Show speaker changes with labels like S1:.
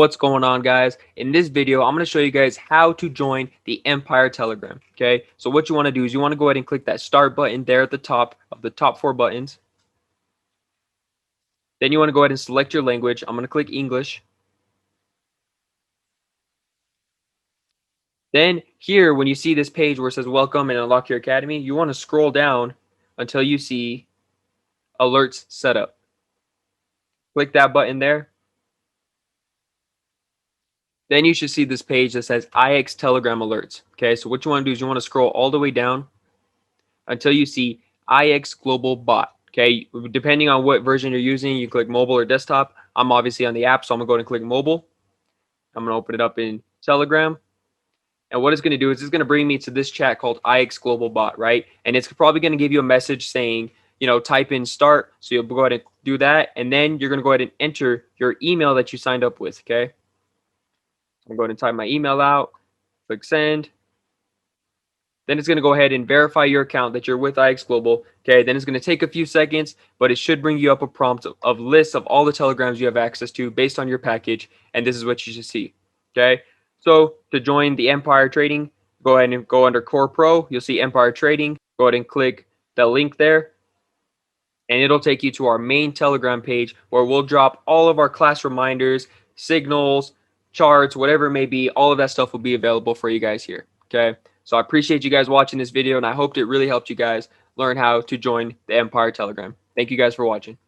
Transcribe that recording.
S1: What's going on, guys? In this video, I'm going to show you guys how to join the Empire Telegram. Okay, so what you want to do is you want to go ahead and click that start button there at the top of the top 4 buttons. Then you want to go ahead and select your language. I'm going to click English. Then here, when you see this page where it says welcome and unlock your academy, you want to scroll down until you see alerts setup. Click that button there. Then you should see this page that says IX Telegram alerts. Okay, so what you want to do is you want to scroll all the way down until you see IX Global Bot. Okay, depending on what version you're using, you click mobile or desktop. I'm obviously on the app, so I'm gonna go ahead and click mobile. I'm gonna open it up in Telegram. And what it's gonna do is it's gonna bring me to this chat called IX Global Bot, right? And it's probably gonna give you a message saying, type in start. So you'll go ahead and do that. And then you're gonna go ahead and enter your email that you signed up with, okay? I'm going to type my email out, click send. Then it's going to go ahead and verify your account that you're with IX Global. Okay, then it's going to take a few seconds, but it should bring you up a prompt of lists of all the telegrams you have access to based on your package, and this is what you should see. Okay, so to join the Empire Trading, go ahead and go under Core Pro. You'll see Empire Trading. Go ahead and click the link there, and it'll take you to our main Telegram page where we'll drop all of our class reminders, signals, charts, whatever it may be. All of that stuff will be available for you guys here. Okay. So I appreciate you guys watching this video, and I hope it really helped you guys learn how to join the Empire Telegram. Thank you guys for watching.